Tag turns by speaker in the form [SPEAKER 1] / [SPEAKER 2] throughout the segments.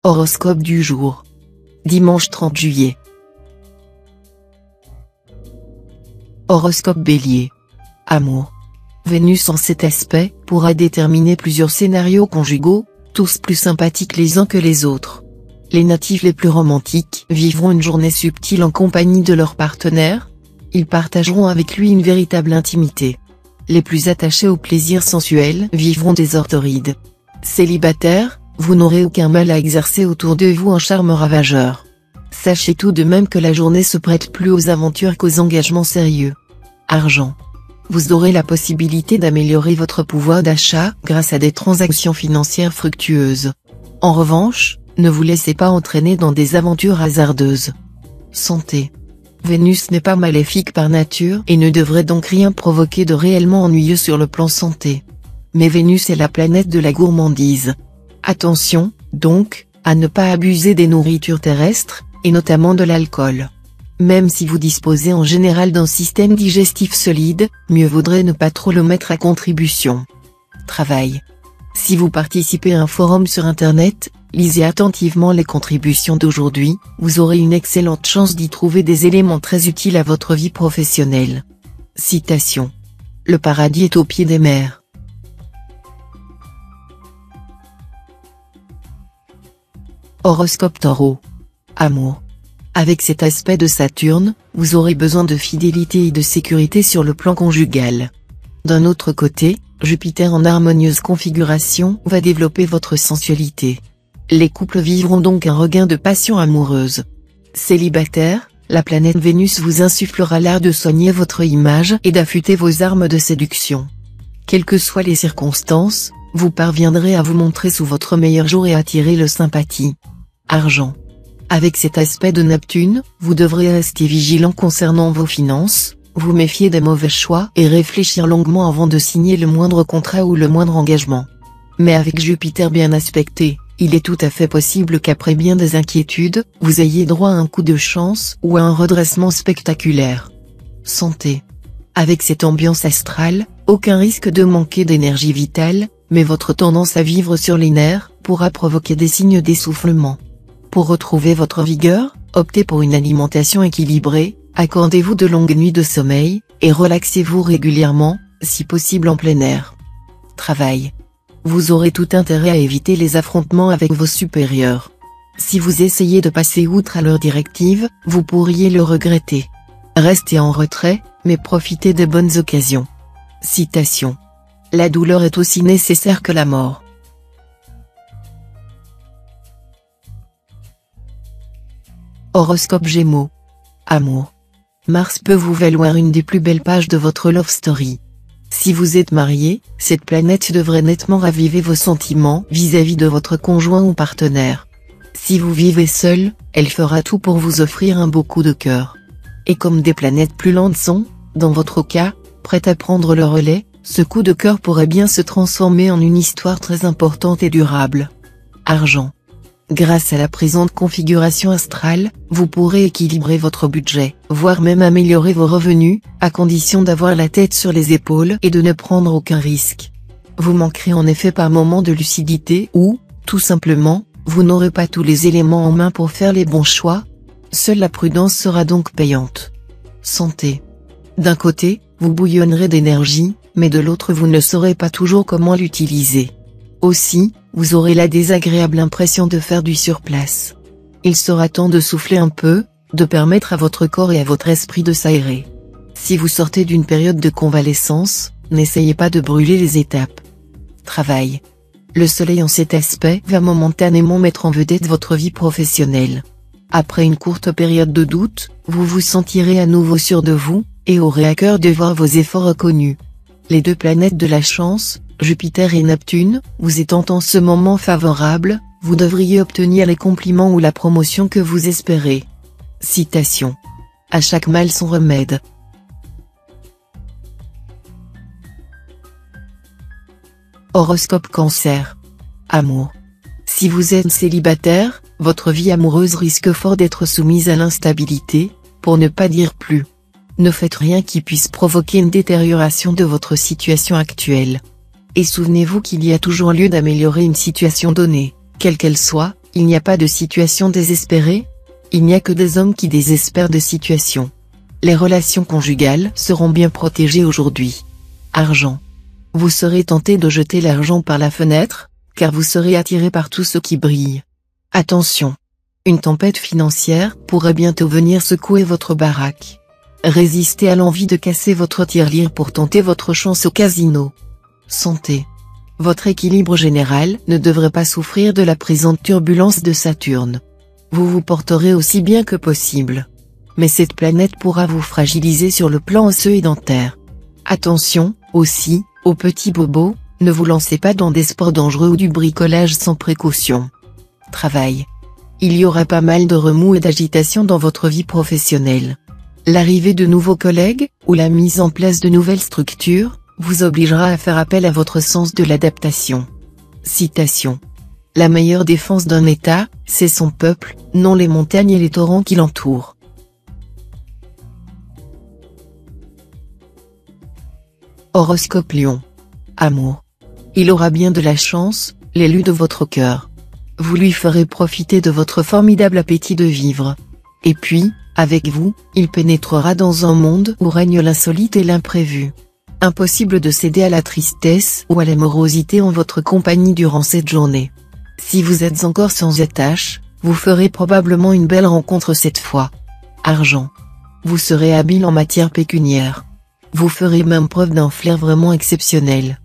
[SPEAKER 1] Horoscope du jour. Dimanche 30 juillet. Horoscope Bélier. Amour. Vénus en cet aspect pourra déterminer plusieurs scénarios conjugaux, tous plus sympathiques les uns que les autres. Les natifs les plus romantiques vivront une journée subtile en compagnie de leur partenaire. Ils partageront avec lui une véritable intimité. Les plus attachés au plaisir sensuel vivront des heures torrides. Célibataires, vous n'aurez aucun mal à exercer autour de vous un charme ravageur. Sachez tout de même que la journée se prête plus aux aventures qu'aux engagements sérieux. Argent. Vous aurez la possibilité d'améliorer votre pouvoir d'achat grâce à des transactions financières fructueuses. En revanche, ne vous laissez pas entraîner dans des aventures hasardeuses. Santé. Vénus n'est pas maléfique par nature et ne devrait donc rien provoquer de réellement ennuyeux sur le plan santé. Mais Vénus est la planète de la gourmandise. Attention, donc, à ne pas abuser des nourritures terrestres, et notamment de l'alcool. Même si vous disposez en général d'un système digestif solide, mieux vaudrait ne pas trop le mettre à contribution. Travail. Si vous participez à un forum sur Internet, lisez attentivement les contributions d'aujourd'hui, vous aurez une excellente chance d'y trouver des éléments très utiles à votre vie professionnelle. Citation. Le paradis est au pied des mers. Horoscope Taureau. Amour. Avec cet aspect de Saturne, vous aurez besoin de fidélité et de sécurité sur le plan conjugal. D'un autre côté, Jupiter en harmonieuse configuration va développer votre sensualité. Les couples vivront donc un regain de passion amoureuse. Célibataire, la planète Vénus vous insufflera l'art de soigner votre image et d'affûter vos armes de séduction. Quelles que soient les circonstances, vous parviendrez à vous montrer sous votre meilleur jour et attirer le sympathie. Argent. Avec cet aspect de Neptune, vous devrez rester vigilant concernant vos finances, vous méfier des mauvais choix et réfléchir longuement avant de signer le moindre contrat ou le moindre engagement. Mais avec Jupiter bien aspecté, il est tout à fait possible qu'après bien des inquiétudes, vous ayez droit à un coup de chance ou à un redressement spectaculaire. Santé. Avec cette ambiance astrale, aucun risque de manquer d'énergie vitale, mais votre tendance à vivre sur les nerfs pourra provoquer des signes d'essoufflement. Pour retrouver votre vigueur, optez pour une alimentation équilibrée, accordez-vous de longues nuits de sommeil, et relaxez-vous régulièrement, si possible en plein air. Travail. Vous aurez tout intérêt à éviter les affrontements avec vos supérieurs. Si vous essayez de passer outre à leurs directives, vous pourriez le regretter. Restez en retrait, mais profitez des bonnes occasions. Citation. La douleur est aussi nécessaire que la mort. Horoscope Gémeaux. Amour. Mars peut vous valoir une des plus belles pages de votre love story. Si vous êtes marié, cette planète devrait nettement raviver vos sentiments vis-à-vis de votre conjoint ou partenaire. Si vous vivez seul, elle fera tout pour vous offrir un beau coup de cœur. Et comme des planètes plus lentes sont, dans votre cas, prêtes à prendre le relais, ce coup de cœur pourrait bien se transformer en une histoire très importante et durable. Argent. Grâce à la présente configuration astrale, vous pourrez équilibrer votre budget, voire même améliorer vos revenus, à condition d'avoir la tête sur les épaules et de ne prendre aucun risque. Vous manquerez en effet par moments de lucidité ou, tout simplement, vous n'aurez pas tous les éléments en main pour faire les bons choix. Seule la prudence sera donc payante. Santé. D'un côté, vous bouillonnerez d'énergie, mais de l'autre vous ne saurez pas toujours comment l'utiliser. Aussi, vous aurez la désagréable impression de faire du surplace. Il sera temps de souffler un peu, de permettre à votre corps et à votre esprit de s'aérer. Si vous sortez d'une période de convalescence, n'essayez pas de brûler les étapes. Travail. Le soleil en cet aspect va momentanément mettre en vedette votre vie professionnelle. Après une courte période de doute, vous vous sentirez à nouveau sûr de vous, et aurez à cœur de voir vos efforts reconnus. Les deux planètes de la chance, Jupiter et Neptune, vous étant en ce moment favorable, vous devriez obtenir les compliments ou la promotion que vous espérez. Citation. À chaque mal son remède. Horoscope Cancer. Amour. Si vous êtes célibataire, votre vie amoureuse risque fort d'être soumise à l'instabilité, pour ne pas dire plus. Ne faites rien qui puisse provoquer une détérioration de votre situation actuelle. Et souvenez-vous qu'il y a toujours lieu d'améliorer une situation donnée, quelle qu'elle soit, Il n'y a pas de situation désespérée. Il n'y a que des hommes qui désespèrent de situations. Les relations conjugales seront bien protégées aujourd'hui. Argent. Vous serez tenté de jeter l'argent par la fenêtre, car vous serez attiré par tout ce qui brille. Attention. Une tempête financière pourrait bientôt venir secouer votre baraque. Résistez à l'envie de casser votre tirelire pour tenter votre chance au casino. Santé. Votre équilibre général ne devrait pas souffrir de la présente turbulence de Saturne. Vous vous porterez aussi bien que possible. Mais cette planète pourra vous fragiliser sur le plan osseux et dentaire. Attention, aussi, aux petits bobos, ne vous lancez pas dans des sports dangereux ou du bricolage sans précaution. Travail. Il y aura pas mal de remous et d'agitation dans votre vie professionnelle. L'arrivée de nouveaux collègues, ou la mise en place de nouvelles structures, vous obligera à faire appel à votre sens de l'adaptation. Citation. La meilleure défense d'un État, c'est son peuple, non les montagnes et les torrents qui l'entourent. Horoscope Lion. Amour. Il aura bien de la chance, l'élu de votre cœur. Vous lui ferez profiter de votre formidable appétit de vivre. Et puis, avec vous, il pénétrera dans un monde où règne l'insolite et l'imprévu. Impossible de céder à la tristesse ou à la morosité en votre compagnie durant cette journée. Si vous êtes encore sans attache, vous ferez probablement une belle rencontre cette fois. Argent. Vous serez habile en matière pécuniaire. Vous ferez même preuve d'un flair vraiment exceptionnel.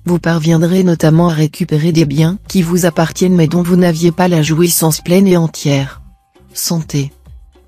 [SPEAKER 1] Vous parviendrez notamment à récupérer des biens qui vous appartiennent mais dont vous n'aviez pas la jouissance pleine et entière. Santé.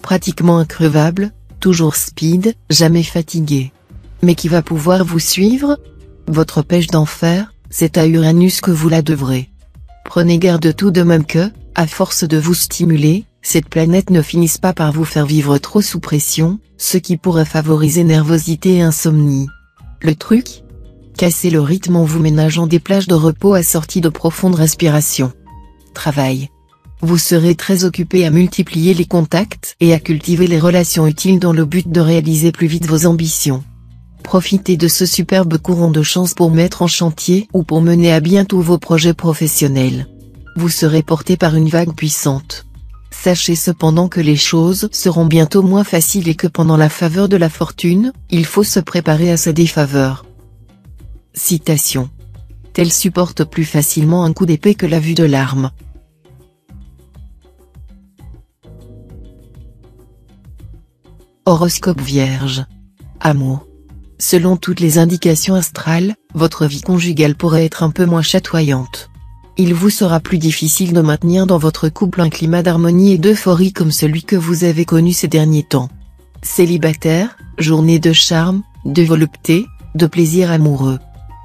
[SPEAKER 1] Pratiquement increvable, toujours speed, jamais fatigué. Mais qui va pouvoir vous suivre? Votre pêche d'enfer, c'est à Uranus que vous la devrez. Prenez garde tout de même que, à force de vous stimuler, cette planète ne finisse pas par vous faire vivre trop sous pression, ce qui pourrait favoriser nervosité et insomnie. Le truc? Cassez le rythme en vous ménageant des plages de repos assorties de profondes respirations. Travail. Vous serez très occupé à multiplier les contacts et à cultiver les relations utiles dans le but de réaliser plus vite vos ambitions. Profitez de ce superbe courant de chance pour mettre en chantier ou pour mener à bien tous vos projets professionnels. Vous serez porté par une vague puissante. Sachez cependant que les choses seront bientôt moins faciles et que pendant la faveur de la fortune, il faut se préparer à sa défaveur. Citation. Tel supporte plus facilement un coup d'épée que la vue de l'arme. Horoscope Vierge. Amour. Selon toutes les indications astrales, votre vie conjugale pourrait être un peu moins chatoyante. Il vous sera plus difficile de maintenir dans votre couple un climat d'harmonie et d'euphorie comme celui que vous avez connu ces derniers temps. Célibataire, journée de charme, de volupté, de plaisir amoureux.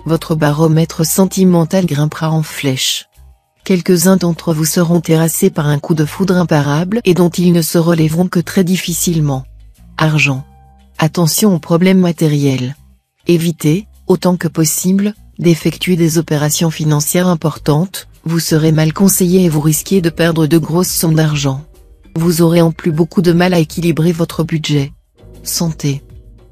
[SPEAKER 1] Votre baromètre sentimental grimpera en flèche. Quelques-uns d'entre vous seront terrassés par un coup de foudre imparable et dont ils ne se relèveront que très difficilement. Argent. Attention aux problèmes matériels. Évitez, autant que possible, d'effectuer des opérations financières importantes, vous serez mal conseillé et vous risquez de perdre de grosses sommes d'argent. Vous aurez en plus beaucoup de mal à équilibrer votre budget. Santé.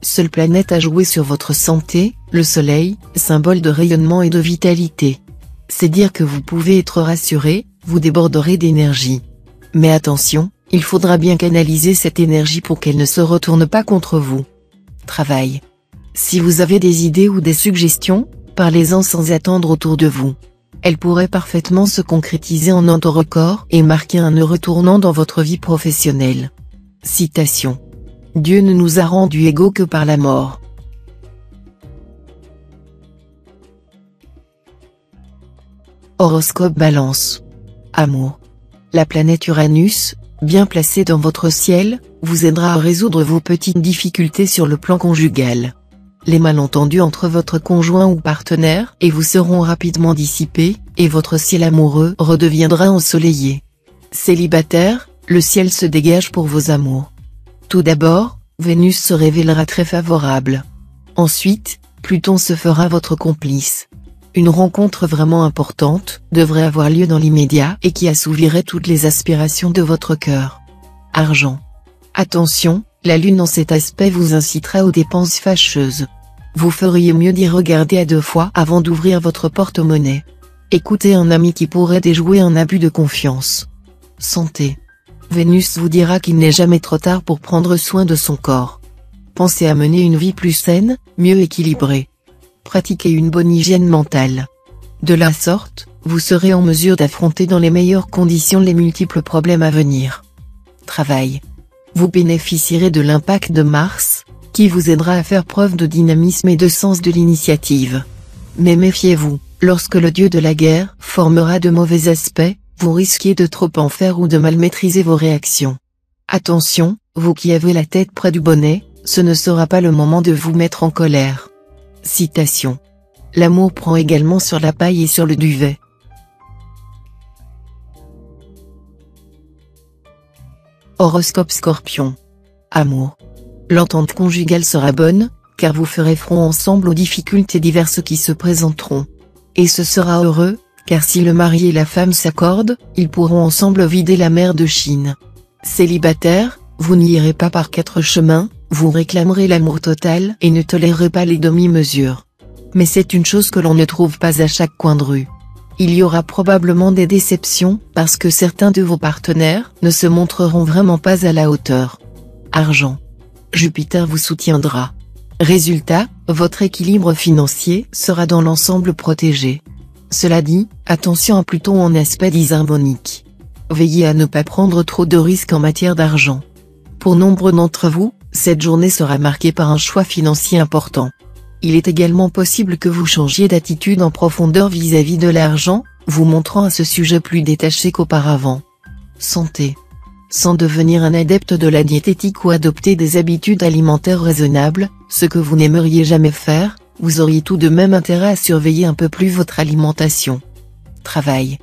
[SPEAKER 1] Seule planète à jouer sur votre santé, le soleil, symbole de rayonnement et de vitalité. C'est dire que vous pouvez être rassuré, vous déborderez d'énergie. Mais attention, il faudra bien canaliser cette énergie pour qu'elle ne se retourne pas contre vous. Travail. Si vous avez des idées ou des suggestions, parlez-en sans attendre autour de vous. Elles pourraient parfaitement se concrétiser en un temps record et marquer un heureux tournant dans votre vie professionnelle. Citation. Dieu ne nous a rendus égaux que par la mort. Horoscope Balance. Amour. La planète Uranus, bien placée dans votre ciel, vous aidera à résoudre vos petites difficultés sur le plan conjugal. Les malentendus entre votre conjoint ou partenaire et vous seront rapidement dissipés, et votre ciel amoureux redeviendra ensoleillé. Célibataire, le ciel se dégage pour vos amours. Tout d'abord, Vénus se révélera très favorable. Ensuite, Pluton se fera votre complice. Une rencontre vraiment importante devrait avoir lieu dans l'immédiat et qui assouvirait toutes les aspirations de votre cœur. Argent. Attention, la lune en cet aspect vous incitera aux dépenses fâcheuses. Vous feriez mieux d'y regarder à deux fois avant d'ouvrir votre porte-monnaie. Écoutez un ami qui pourrait déjouer un abus de confiance. Santé. Vénus vous dira qu'il n'est jamais trop tard pour prendre soin de son corps. Pensez à mener une vie plus saine, mieux équilibrée. Pratiquez une bonne hygiène mentale. De la sorte, vous serez en mesure d'affronter dans les meilleures conditions les multiples problèmes à venir. Travail. Vous bénéficierez de l'impact de Mars, qui vous aidera à faire preuve de dynamisme et de sens de l'initiative. Mais méfiez-vous, lorsque le dieu de la guerre formera de mauvais aspects, vous risquez de trop en faire ou de mal maîtriser vos réactions. Attention, vous qui avez la tête près du bonnet, ce ne sera pas le moment de vous mettre en colère. Citation. L'amour prend également sur la paille et sur le duvet. Horoscope Scorpion. Amour. L'entente conjugale sera bonne, car vous ferez front ensemble aux difficultés diverses qui se présenteront. Et ce sera heureux, car si le mari et la femme s'accordent, ils pourront ensemble vider la mer de Chine. Célibataire, vous n'irez pas par quatre chemins, vous réclamerez l'amour total et ne tolérerez pas les demi-mesures. Mais c'est une chose que l'on ne trouve pas à chaque coin de rue. Il y aura probablement des déceptions, parce que certains de vos partenaires ne se montreront vraiment pas à la hauteur. Argent. Jupiter vous soutiendra. Résultat, votre équilibre financier sera dans l'ensemble protégé. Cela dit, attention à Pluton en aspect disharmonique. Veillez à ne pas prendre trop de risques en matière d'argent. Pour nombre d'entre vous, cette journée sera marquée par un choix financier important. Il est également possible que vous changiez d'attitude en profondeur vis-à-vis de l'argent, vous montrant à ce sujet plus détaché qu'auparavant. Santé. Sans devenir un adepte de la diététique ou adopter des habitudes alimentaires raisonnables, ce que vous n'aimeriez jamais faire, vous auriez tout de même intérêt à surveiller un peu plus votre alimentation. Travail.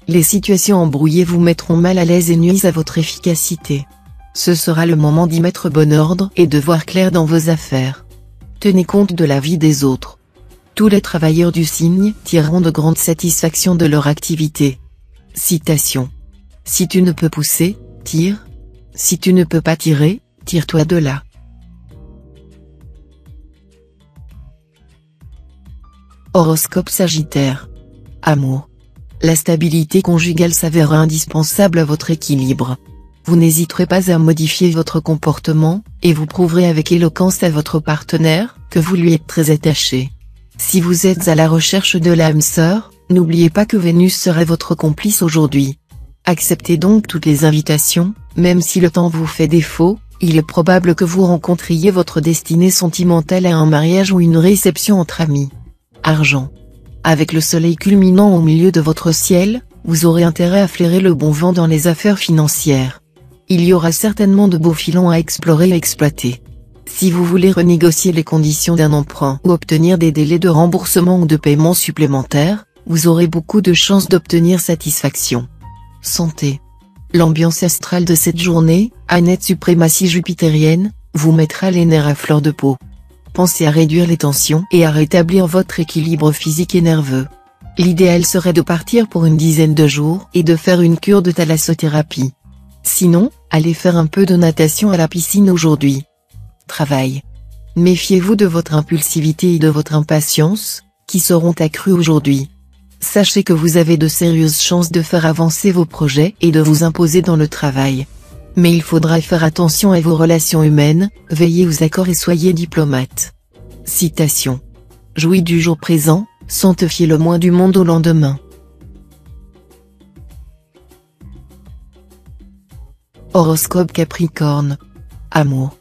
[SPEAKER 1] Les situations embrouillées vous mettront mal à l'aise et nuisent à votre efficacité. Ce sera le moment d'y mettre bon ordre et de voir clair dans vos affaires. Tenez compte de la vie des autres. Tous les travailleurs du signe tireront de grandes satisfactions de leur activité. Citation. Si tu ne peux pousser, tire. Si tu ne peux pas tirer, tire-toi de là. Horoscope Sagittaire. Amour. La stabilité conjugale s'avère indispensable à votre équilibre. Vous n'hésiterez pas à modifier votre comportement, et vous prouverez avec éloquence à votre partenaire, que vous lui êtes très attaché. Si vous êtes à la recherche de l'âme sœur, n'oubliez pas que Vénus serait votre complice aujourd'hui. Acceptez donc toutes les invitations, même si le temps vous fait défaut, il est probable que vous rencontriez votre destinée sentimentale à un mariage ou une réception entre amis. Argent. Avec le soleil culminant au milieu de votre ciel, vous aurez intérêt à flairer le bon vent dans les affaires financières. Il y aura certainement de beaux filons à explorer et exploiter. Si vous voulez renégocier les conditions d'un emprunt ou obtenir des délais de remboursement ou de paiement supplémentaires, vous aurez beaucoup de chances d'obtenir satisfaction. Santé. L'ambiance astrale de cette journée, à nette suprématie jupitérienne, vous mettra les nerfs à fleur de peau. Pensez à réduire les tensions et à rétablir votre équilibre physique et nerveux. L'idéal serait de partir pour une dizaine de jours et de faire une cure de thalassothérapie. Sinon, allez faire un peu de natation à la piscine aujourd'hui. Travail. Méfiez-vous de votre impulsivité et de votre impatience, qui seront accrues aujourd'hui. Sachez que vous avez de sérieuses chances de faire avancer vos projets et de vous imposer dans le travail. Mais il faudra faire attention à vos relations humaines, veillez aux accords et soyez diplomate. Citation. Jouis du jour présent, sans te fier le moins du monde au lendemain. Horoscope Capricorne. Amour.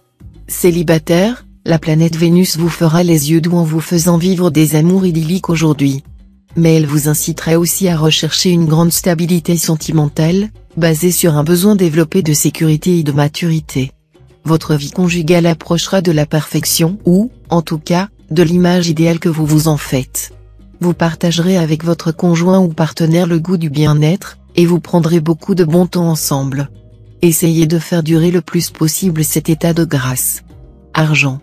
[SPEAKER 1] Célibataire, la planète Vénus vous fera les yeux doux en vous faisant vivre des amours idylliques aujourd'hui. Mais elle vous incitera aussi à rechercher une grande stabilité sentimentale, basée sur un besoin développé de sécurité et de maturité. Votre vie conjugale approchera de la perfection ou, en tout cas, de l'image idéale que vous vous en faites. Vous partagerez avec votre conjoint ou partenaire le goût du bien-être, et vous prendrez beaucoup de bon temps ensemble. Essayez de faire durer le plus possible cet état de grâce. Argent.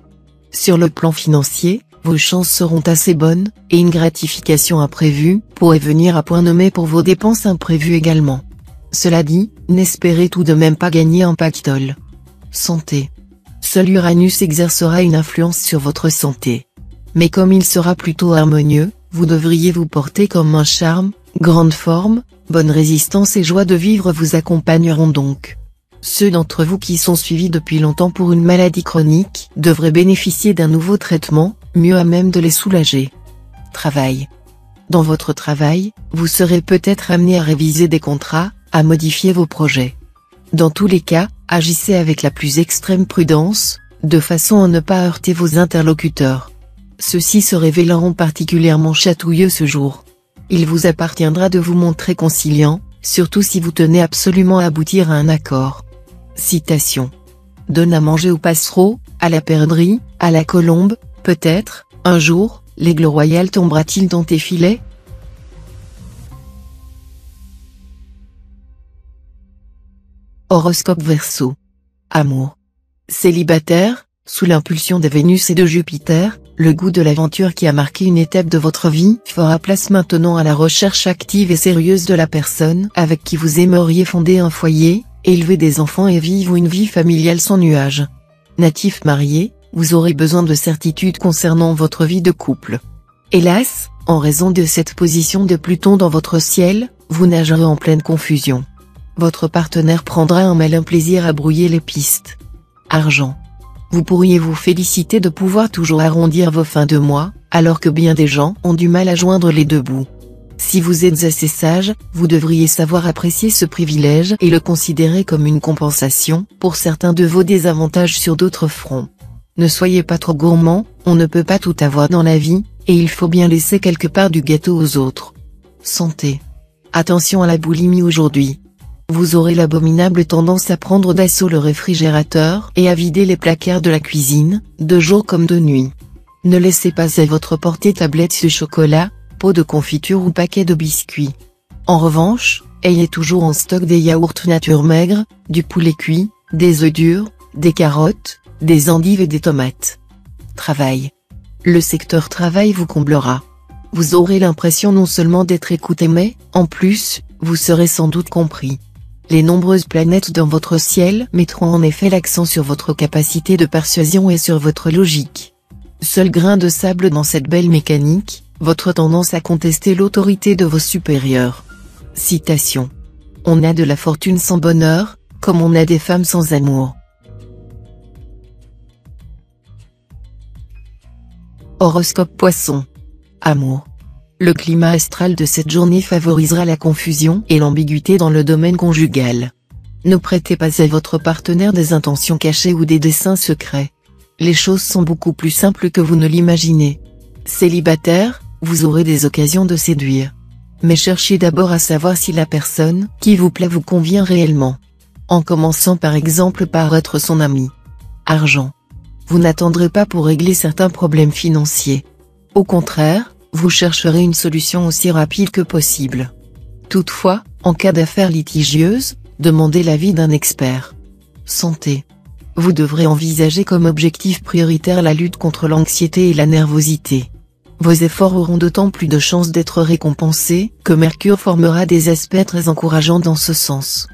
[SPEAKER 1] Sur le plan financier, vos chances seront assez bonnes, et une gratification imprévue pourrait venir à point nommé pour vos dépenses imprévues également. Cela dit, n'espérez tout de même pas gagner un pactole. Santé. Seul Uranus exercera une influence sur votre santé. Mais comme il sera plutôt harmonieux, vous devriez vous porter comme un charme, Grande forme, bonne résistance et joie de vivre vous accompagneront donc. Ceux d'entre vous qui sont suivis depuis longtemps pour une maladie chronique devraient bénéficier d'un nouveau traitement, mieux à même de les soulager. Travail. Dans votre travail, vous serez peut-être amené à réviser des contrats, à modifier vos projets. Dans tous les cas, agissez avec la plus extrême prudence, de façon à ne pas heurter vos interlocuteurs. Ceux-ci se révéleront particulièrement chatouilleux ce jour. Il vous appartiendra de vous montrer conciliant, surtout si vous tenez absolument à aboutir à un accord. Citation. Donne à manger au passereau, à la perdrix, à la colombe, peut-être, un jour, l'aigle royal tombera-t-il dans tes filets? Horoscope Verseau. Amour. Célibataire, sous l'impulsion de Vénus et de Jupiter, le goût de l'aventure qui a marqué une étape de votre vie fera place maintenant à la recherche active et sérieuse de la personne avec qui vous aimeriez fonder un foyer, élever des enfants et vivre une vie familiale sans nuages. Natif marié, vous aurez besoin de certitudes concernant votre vie de couple. Hélas, en raison de cette position de Pluton dans votre ciel, vous nagerez en pleine confusion. Votre partenaire prendra un malin plaisir à brouiller les pistes. Argent. Vous pourriez vous féliciter de pouvoir toujours arrondir vos fins de mois, alors que bien des gens ont du mal à joindre les deux bouts. Si vous êtes assez sage, vous devriez savoir apprécier ce privilège et le considérer comme une compensation pour certains de vos désavantages sur d'autres fronts. Ne soyez pas trop gourmand, on ne peut pas tout avoir dans la vie, et il faut bien laisser quelque part du gâteau aux autres. Santé. Attention à la boulimie aujourd'hui. Vous aurez l'abominable tendance à prendre d'assaut le réfrigérateur et à vider les placards de la cuisine, de jour comme de nuit. Ne laissez pas à votre portée tablettes de chocolat, pots de confiture ou paquets de biscuits. En revanche, ayez toujours en stock des yaourts nature maigre, du poulet cuit, des œufs durs, des carottes, des endives et des tomates. Travail. Le secteur travail vous comblera. Vous aurez l'impression non seulement d'être écouté mais, en plus, vous serez sans doute compris. Les nombreuses planètes dans votre ciel mettront en effet l'accent sur votre capacité de persuasion et sur votre logique. Seul grain de sable dans cette belle mécanique, votre tendance à contester l'autorité de vos supérieurs. Citation. On a de la fortune sans bonheur, comme on a des femmes sans amour. Horoscope Poisson. Amour. Le climat astral de cette journée favorisera la confusion et l'ambiguïté dans le domaine conjugal. Ne prêtez pas à votre partenaire des intentions cachées ou des desseins secrets. Les choses sont beaucoup plus simples que vous ne l'imaginez. Célibataire, vous aurez des occasions de séduire. Mais cherchez d'abord à savoir si la personne qui vous plaît vous convient réellement. En commençant par exemple par être son ami. Argent. Vous n'attendrez pas pour régler certains problèmes financiers. Au contraire, vous chercherez une solution aussi rapide que possible. Toutefois, en cas d'affaires litigieuses, demandez l'avis d'un expert. Santé. Vous devrez envisager comme objectif prioritaire la lutte contre l'anxiété et la nervosité. Vos efforts auront d'autant plus de chances d'être récompensés que Mercure formera des aspects très encourageants dans ce sens.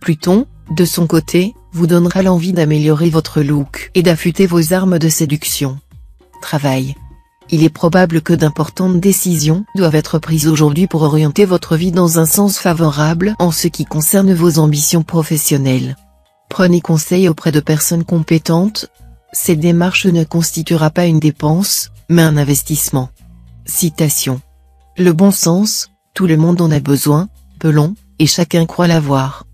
[SPEAKER 1] Pluton, de son côté, vous donnera l'envie d'améliorer votre look et d'affûter vos armes de séduction. Travail. Il est probable que d'importantes décisions doivent être prises aujourd'hui pour orienter votre vie dans un sens favorable en ce qui concerne vos ambitions professionnelles. Prenez conseil auprès de personnes compétentes. Cette démarche ne constituera pas une dépense, mais un investissement. Citation. Le bon sens, tout le monde en a besoin, Pelon, et chacun croit l'avoir.